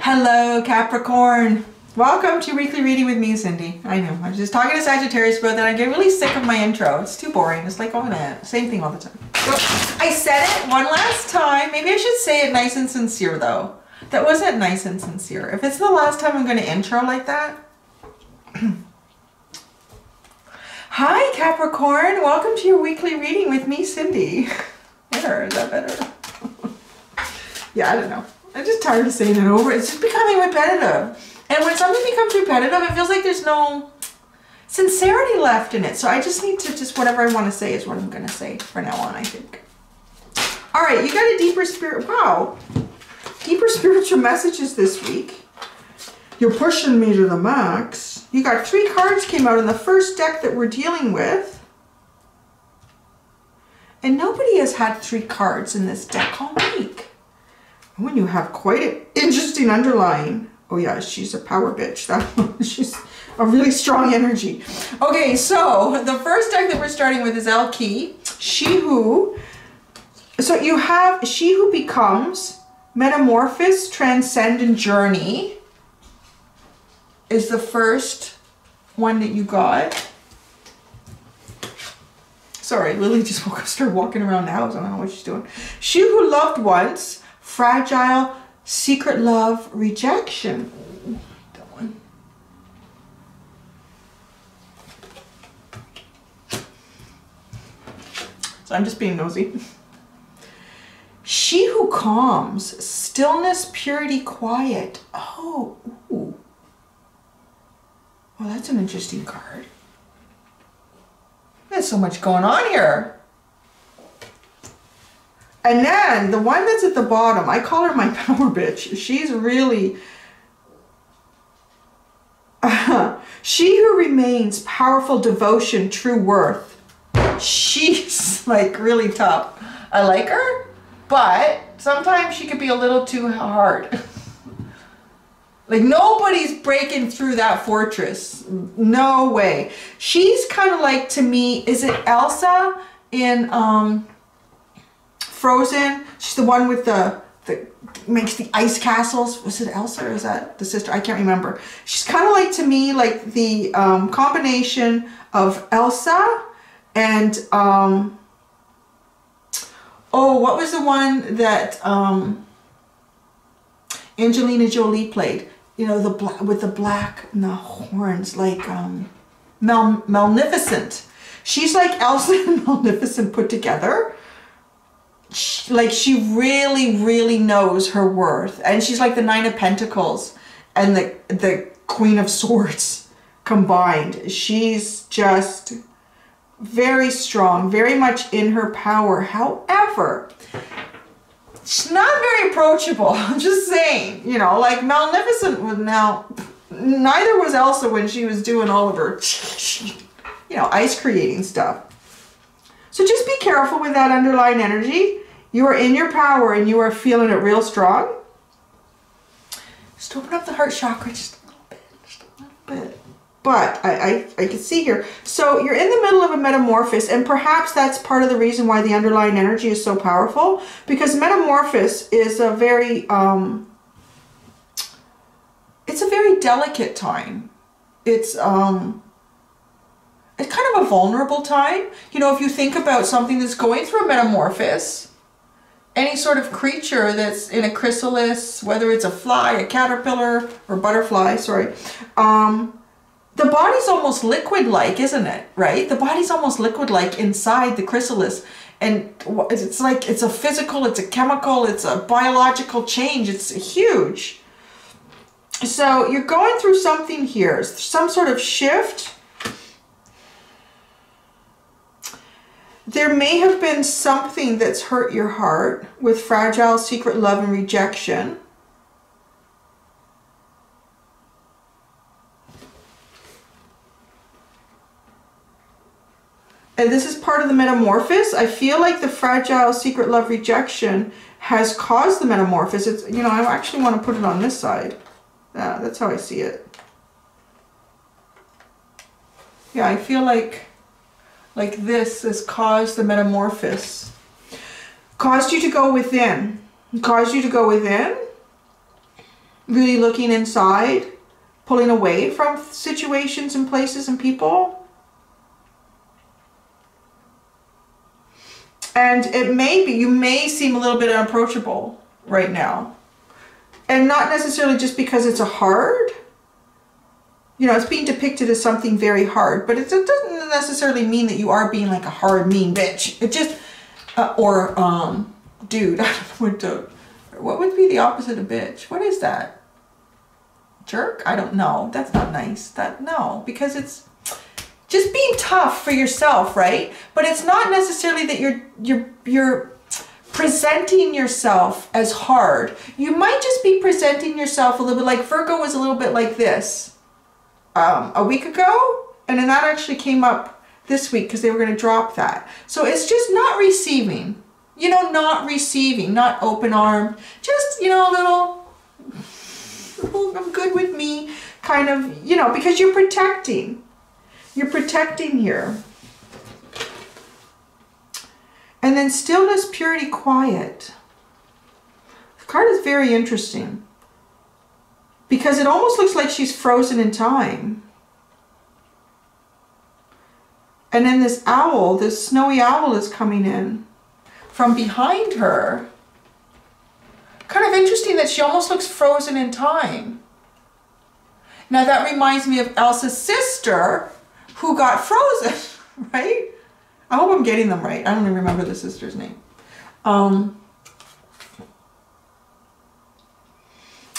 Hello, Capricorn. Welcome to your weekly reading with me, Cindy. I know, I was just talking to Sagittarius about that. I get really sick of my intro. It's too boring. It's like, oh, no, same thing all the time. I said it one last time. Maybe I should say it nice and sincere, though. That wasn't nice and sincere. If it's the last time I'm going to intro like that. Hi, Capricorn. Welcome to your weekly reading with me, Cindy. There, is that better? Yeah, I don't know. I'm just tired of saying it over. It's just becoming repetitive. And when something becomes repetitive, it feels like there's no sincerity left in it. So I just need to whatever I want to say is what I'm going to say from now on, I think. All right, you got a deeper spirit. Wow. Deeper spiritual messages this week. You're pushing me to the max. You got 3 cards came out in the first deck that we're dealing with. And nobody has had 3 cards in this deck all week. When you have quite an interesting underlying. Oh yeah, she's a power bitch. That one, she's a really strong energy. Okay, so the first deck that we're starting with is El Key. She Who. So you have She Who Becomes, Metamorphosis, Transcend, and Journey is the first one that you got. Sorry, Lily just woke up, started walking around the house. I don't know what she's doing. She Who Loved Once, Fragile, Secret Love, Rejection. That one. So I'm just being nosy. She Who Calms, Stillness, Purity, Quiet. Oh, ooh. Well, that's an interesting card. There's so much going on here. And then the one that's at the bottom, I call her my power bitch. She's really... She Who Remains, Powerful, Devotion, True Worth. She's like really tough. I like her, but sometimes she could be a little too hard. Like nobody's breaking through that fortress. No way. She's kind of like, to me, is it Elsa in Frozen? She's the one with the makes the ice castles. Was it Elsa or is that the sister? I can't remember. She's kind of like, to me, like the combination of Elsa and oh, what was the one that Angelina Jolie played? You know, with the black and the horns, like Maleficent. She's like Elsa and Maleficent put together. She really, really knows her worth. And she's like the 9 of Pentacles and the Queen of Swords combined. She's just very strong, very much in her power. However, she's not very approachable. I'm just saying, you know, like Maleficent was neither was Elsa when she was doing all of her, you know, ice creating stuff. So just be careful with that underlying energy. You are in your power and you are feeling it real strong. Just open up the heart chakra just a little bit, just a little bit. But I can see here. So you're in the middle of a metamorphosis, and perhaps that's part of the reason why the underlying energy is so powerful, because metamorphosis is a very, it's a very delicate time. It's kind of a vulnerable time. You know, if you think about something that's going through a metamorphosis, any sort of creature that's in a chrysalis, whether it's a fly, a caterpillar, or butterfly, sorry, the body's almost liquid-like, isn't it? Right? The body's almost liquid-like inside the chrysalis. And it's like, it's a physical, it's a chemical, it's a biological change. It's huge. So you're going through something here, some sort of shift. There may have been something that's hurt your heart with fragile, secret love, and rejection. And this is part of the metamorphosis. I feel like the fragile, secret love, rejection has caused the metamorphosis. It's, you know, I actually want to put it on this side. Yeah, that's how I see it. Yeah, I feel like this has caused the metamorphosis. Caused you to go within. Caused you to go within. really looking inside, pulling away from situations and places and people. And it may be, you may seem a little bit unapproachable right now. And not necessarily just because it's a hard, you know, it's being depicted as something very hard, but it doesn't necessarily mean that you are being like a hard, mean bitch. It just, dude, what would be the opposite of bitch? What is that? Jerk? I don't know. That's not nice. No, because it's just being tough for yourself, right? But it's not necessarily that you're presenting yourself as hard. You might just be presenting yourself a little bit like Virgo was a little bit like this a week ago, and then that actually came up this week because they were going to drop that. So it's just not receiving, you know, not receiving, not open armed, just, you know, a little, I'm good with me kind of, you know, because you're protecting here. And then stillness, purity, quiet. The card is very interesting because it almost looks like she's frozen in time. And then this owl, this snowy owl is coming in from behind her. Kind of interesting that she almost looks frozen in time. Now that reminds me of Elsa's sister who got frozen, right? I hope I'm getting them right. I don't even remember the sister's name.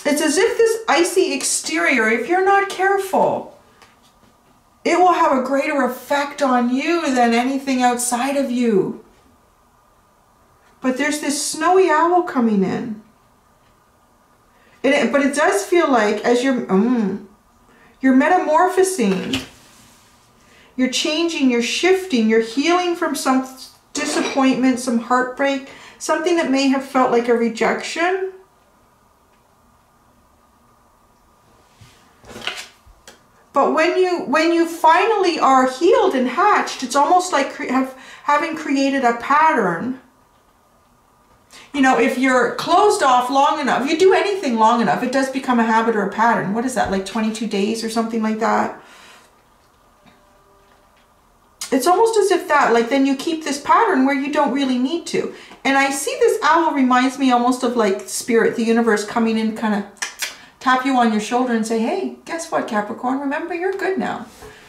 It's as if this icy exterior, if you're not careful, it will have a greater effect on you than anything outside of you. But there's this snowy owl coming in. But it does feel like as you're metamorphosing, you're changing, you're shifting, you're healing from some disappointment, some heartbreak, something that may have felt like a rejection. But when you finally are healed and hatched, it's almost like having created a pattern. You know, if you're closed off long enough, if you do anything long enough, it does become a habit or a pattern. What is that, like 22 days or something like that? It's almost as if that, like, then you keep this pattern where you don't really need to. And I see this owl reminds me almost of like spirit, the universe coming in, kind of tap you on your shoulder and say, hey, guess what, Capricorn? Remember, you're good now.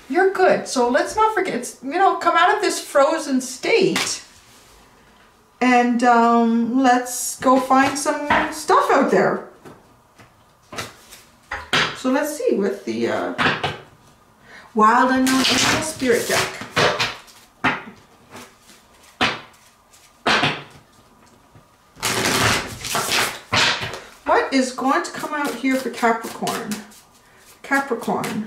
You're good. So let's not forget, it's, you know, come out of this frozen state and let's go find some stuff out there. So let's see with the Wild Unknown Animal Spirit deck. What is going to come out here for Capricorn? Capricorn.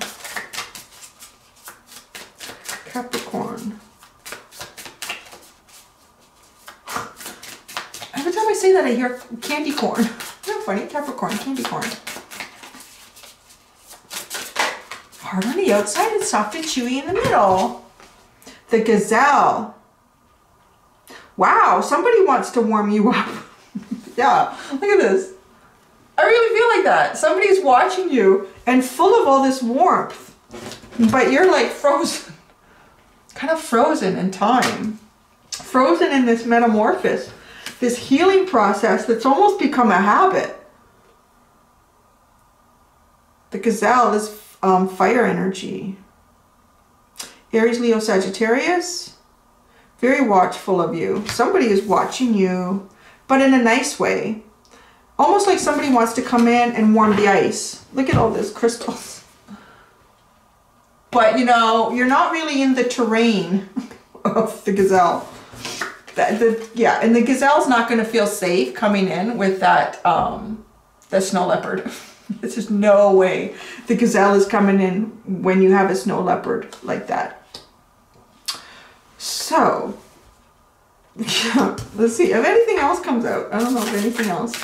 Every time I say that, I hear candy corn. Isn't that funny? Capricorn, candy corn. Hard on the outside and soft and chewy in the middle. The Gazelle. Wow, somebody wants to warm you up. Yeah, look at this. I really feel like that. Somebody's watching you and full of all this warmth, but you're like frozen, kind of frozen in time, frozen in this metamorphosis, this healing process that's almost become a habit. The Gazelle is fire energy. Aries, Leo, Sagittarius, very watchful of you. Somebody is watching you, but in a nice way. Almost like somebody wants to come in and warm the ice. Look at all these crystals. But, you know, you're not really in the terrain of the Gazelle. Yeah, and the Gazelle's not going to feel safe coming in with that, the snow leopard. There's just no way the Gazelle is coming in when you have a snow leopard like that. So, yeah, let's see if anything else comes out. I don't know if anything else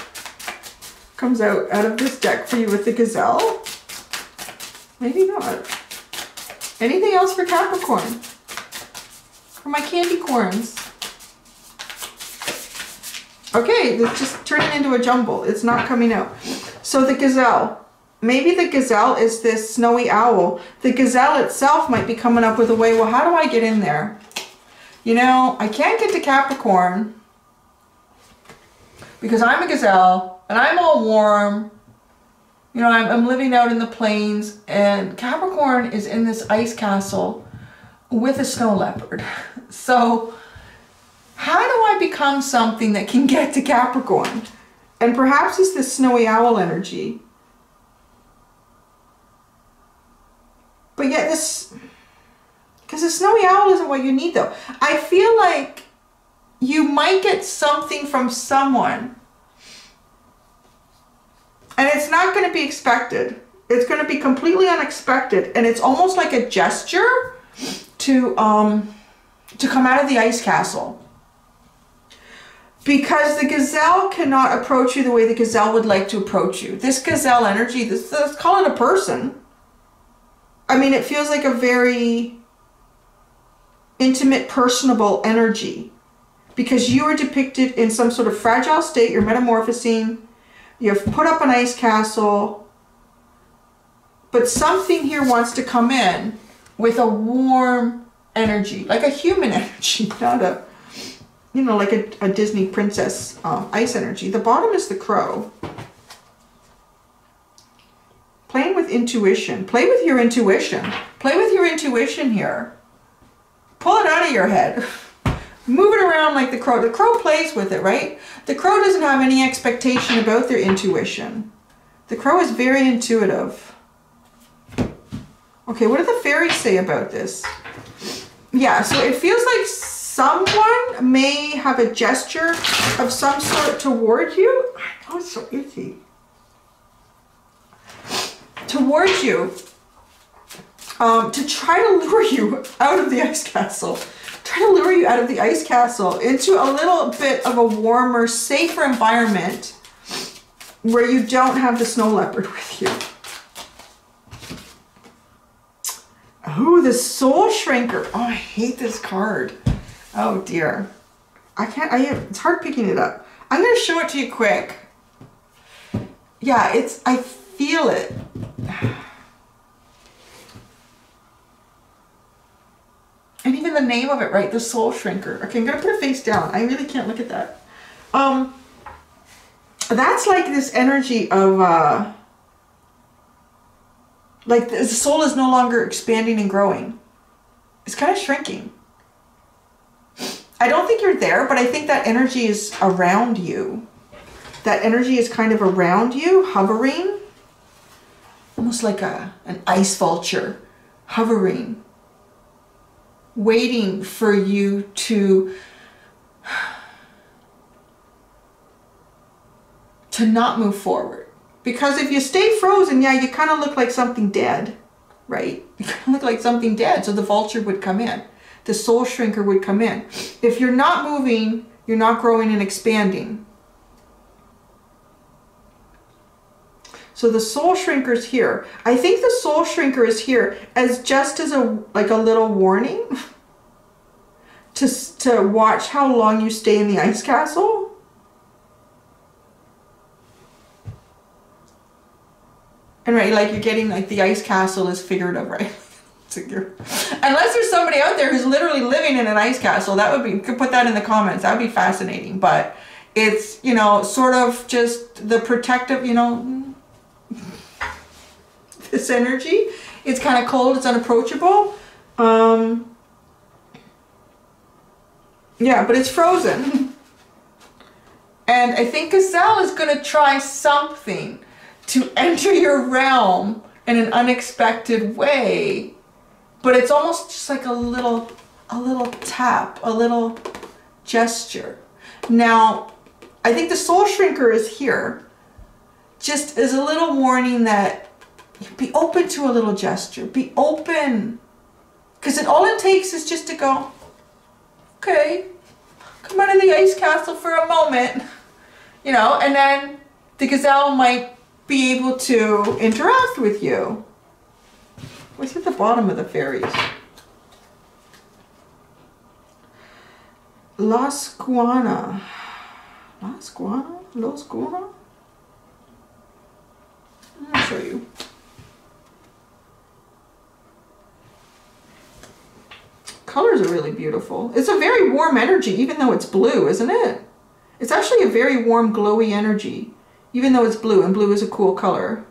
comes out of this deck for you with the Gazelle. Maybe not. Anything else for Capricorn? For my candy corns. Okay, it's just turning into a jumble. It's not coming out. So the gazelle. Maybe the gazelle is this snowy owl. The gazelle itself might be coming up with a way, well, how do I get in there? You know, I can't get to Capricorn because I'm a gazelle and I'm all warm. You know, I'm living out in the plains, and Capricorn is in this ice castle with a snow leopard. So how do I become something that can get to Capricorn? And perhaps it's this snowy owl energy. But yet this, because the snowy owl isn't what you need though. I feel like you might get something from someone and it's not going to be expected. It's going to be completely unexpected, and it's almost like a gesture to come out of the ice castle. Because the gazelle cannot approach you the way the gazelle would like to approach you. This gazelle energy, let's call it a person. I mean, it feels like a very intimate, personable energy. Because you are depicted in some sort of fragile state, you're metamorphosing, you've put up an ice castle, but something here wants to come in with a warm energy, like a human energy, not a, you know, like a Disney princess ice energy. The bottom is the crow. Playing with intuition. Play with your intuition. Play with your intuition here. Pull it out of your head. Move it around like the crow. The crow plays with it, right? The crow doesn't have any expectation about their intuition. The crow is very intuitive. Okay, what do the fairies say about this? Yeah, so it feels like someone may have a gesture of some sort toward you. Oh, it's so itchy. Towards you. To try to lure you out of the ice castle. Try to lure you out of the ice castle into a little bit of a warmer, safer environment where you don't have the snow leopard with you. Oh, the soul shrinker. Oh, I hate this card. Oh dear. It's hard picking it up. I'm going to show it to you quick. Yeah, I feel it. And even the name of it, right? The soul shrinker. Okay, I'm going to put it face down. I really can't look at that. That's like this energy of, like the soul is no longer expanding and growing. It's kind of shrinking. I don't think you're there, but I think that energy is around you. That energy is kind of around you, hovering. Almost like an ice vulture, hovering. Waiting for you to not move forward. Because if you stay frozen, yeah, you kind of look like something dead, right? You kind of look like something dead, so the vulture would come in. The soul shrinker would come in. If you're not moving, you're not growing and expanding. So the soul shrinker is here. I think the soul shrinker is here as just as a little warning to watch how long you stay in the ice castle. And right, like you're getting like the ice castle is figurative, right? Unless there's somebody out there who's literally living in an ice castle, that would be, you could put that in the comments. That would be fascinating. But it's, you know, sort of just the protective, you know, this energy. It's kind of cold, it's unapproachable. Yeah, but it's frozen. And I think Gazelle is going to try something to enter your realm in an unexpected way. But it's almost just like a little tap, a little gesture. Now, I think the soul shrinker is here just as a little warning that be open to a little gesture. Be open. Because all it takes is just to go, okay, come out of the ice castle for a moment. You know, and then the gazelle might be able to interact with you. What's at the bottom of the fairies? Las Guana. Las Guana? Los Guana? colors are really beautiful. It's a very warm energy, even though it's blue, isn't it? It's actually a very warm, glowy energy, even though it's blue, and blue is a cool color,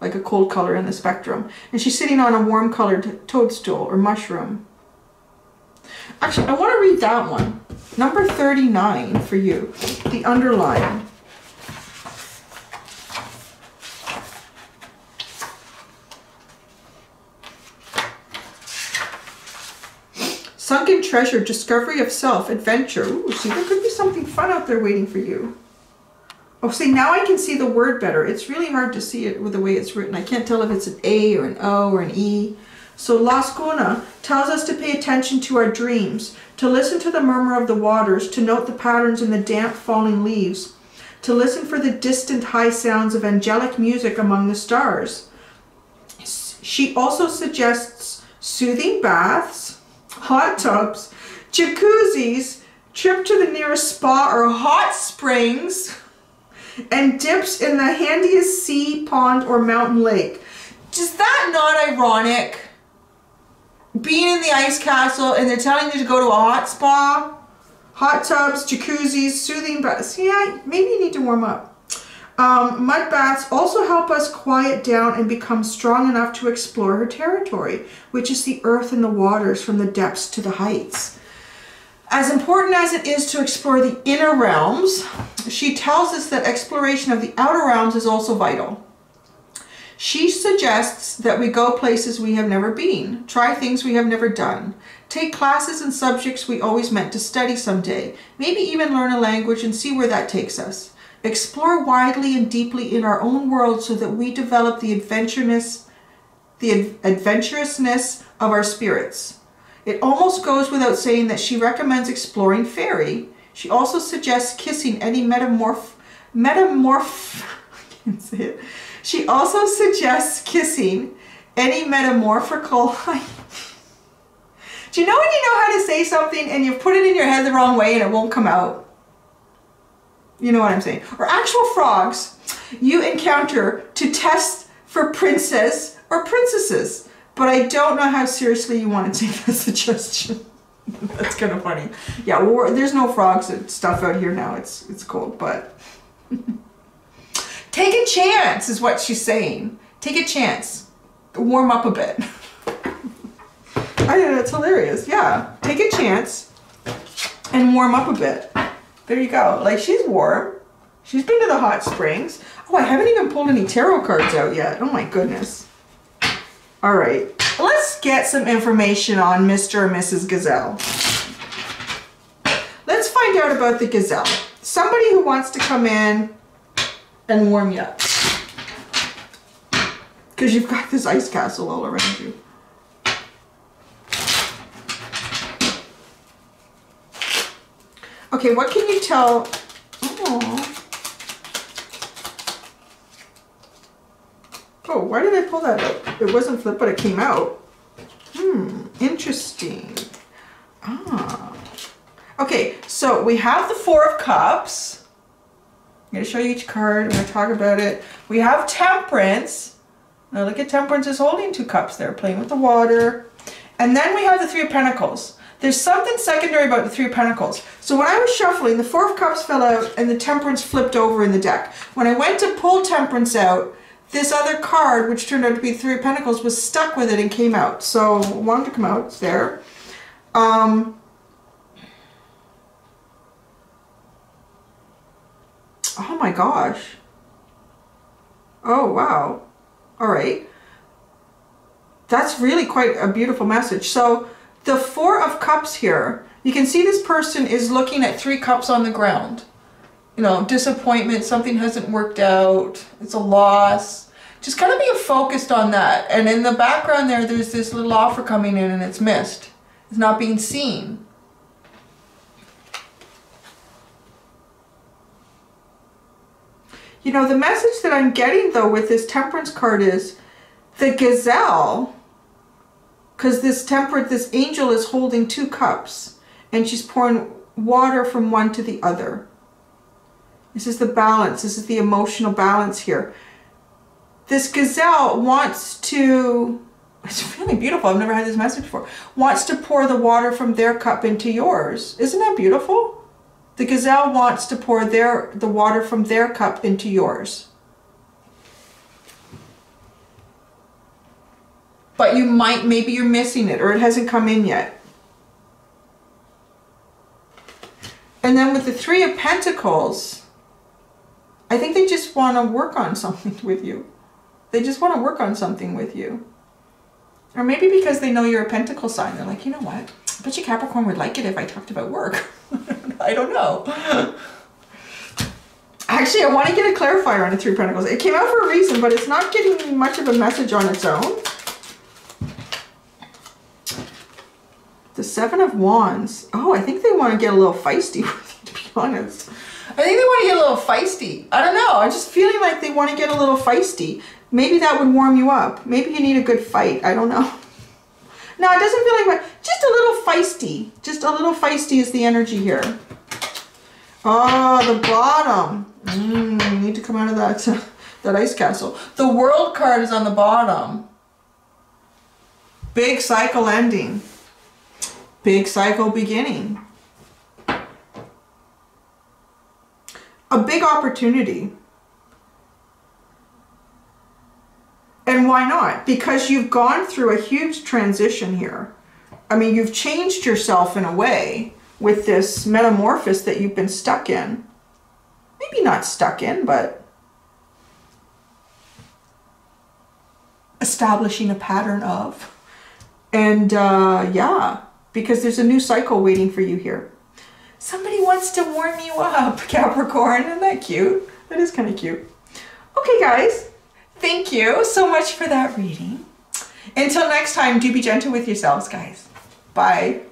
like a cold color in the spectrum. And she's sitting on a warm colored toadstool or mushroom. Actually, I want to read that one. Number 39 for you, the underline. Sunken treasure, discovery of self, adventure. Ooh, see, there could be something fun out there waiting for you. Oh, see, now I can see the word better. It's really hard to see it with the way it's written. I can't tell if it's an A or an O or an E. So Lascona tells us to pay attention to our dreams, to listen to the murmur of the waters, to note the patterns in the damp falling leaves, to listen for the distant high sounds of angelic music among the stars. She also suggests soothing baths, hot tubs, jacuzzis, trip to the nearest spa or hot springs, and dips in the handiest sea, pond, or mountain lake. Is that not ironic? Being in the ice castle and they're telling you to go to a hot spa, hot tubs, jacuzzis, soothing baths. Yeah, maybe you need to warm up. Mud baths also help us quiet down and become strong enough to explore her territory, which is the earth and the waters from the depths to the heights. As important as it is to explore the inner realms, she tells us that exploration of the outer realms is also vital. She suggests that we go places we have never been, try things we have never done, take classes and subjects we always meant to study someday, maybe even learn a language and see where that takes us. Explore widely and deeply in our own world so that we develop the adventurousness of our spirits. It almost goes without saying that she recommends exploring fairy. She also suggests kissing any She also suggests kissing any metamorphical. Do you know when you know how to say something and you put it in your head the wrong way and it won't come out? You know what I'm saying? Or actual frogs you encounter to test for princess or princesses. But I don't know how seriously you want to take that suggestion. That's kind of funny. Yeah, well, there's no frogs and stuff out here now. It's cold, but take a chance is what she's saying. Take a chance. Warm up a bit. I know, that's hilarious. Yeah, take a chance and warm up a bit. There you go. Like, she's warm. She's been to the hot springs. Oh, I haven't even pulled any tarot cards out yet. Oh my goodness. All right, let's get some information on Mr. or Mrs. Gazelle. Let's find out about the Gazelle. Somebody who wants to come in and warm you up. Because you've got this ice castle all around you. Okay, what can you tell? Oh, why did I pull that out? It wasn't flipped, but it came out. Interesting. Okay, so we have the Four of Cups. I'm going to show you each card. I'm going to talk about it. We have Temperance. Now look at Temperance is holding 2 cups there, playing with the water. And then we have the Three of Pentacles. There's something secondary about the Three of Pentacles. So when I was shuffling, the Four of Cups fell out and the Temperance flipped over in the deck. When I went to pull Temperance out, this other card, which turned out to be Three of Pentacles, was stuck with it and came out. So I wanted to come out. It's there. Oh my gosh. Oh, wow. All right. That's really quite a beautiful message. So the Four of Cups here, you can see this person is looking at 3 cups on the ground. You know, disappointment, something hasn't worked out, it's a loss. Just kind of being focused on that. And in the background there, there's this little offer coming in and it's missed. It's not being seen. You know, the message that I'm getting though with this Temperance card is the Gazelle, because this angel is holding 2 cups and she's pouring water from one to the other. This is the balance. This is the emotional balance here. This Gazelle wants to It's really beautiful. I've never had this message before. Wants to pour the water from their cup into yours. Isn't that beautiful? The gazelle wants to pour the water from their cup into yours. But maybe you're missing it, or it hasn't come in yet. And then with the Three of Pentacles, I think they just want to work on something with you. They just want to work on something with you. Or maybe because they know you're a Pentacle sign, they're like, you know what? I bet you Capricorn would like it if I talked about work. I don't know. Actually, I want to get a clarifier on the Three of Pentacles. It came out for a reason, but it's not getting much of a message on its own. The Seven of Wands. Oh, I think they want to get a little feisty with you, to be honest. I think they want to get a little feisty. I don't know. I'm just feeling like they want to get a little feisty. Maybe that would warm you up. Maybe you need a good fight. I don't know. No, it doesn't feel like just a little feisty. Just a little feisty is the energy here. Oh, the bottom. You need to come out of that ice castle. The World card is on the bottom. Big cycle ending. Big cycle beginning. A big opportunity. And why not? Because you've gone through a huge transition here. I mean, you've changed yourself in a way with this metamorphosis that you've been stuck in. Maybe not stuck in, but establishing a pattern of. And yeah, because there's a new cycle waiting for you here. Somebody wants to warm you up, Capricorn. Isn't that cute? That is kind of cute. Okay, guys. Thank you so much for that reading. Until next time, do be gentle with yourselves, guys. Bye.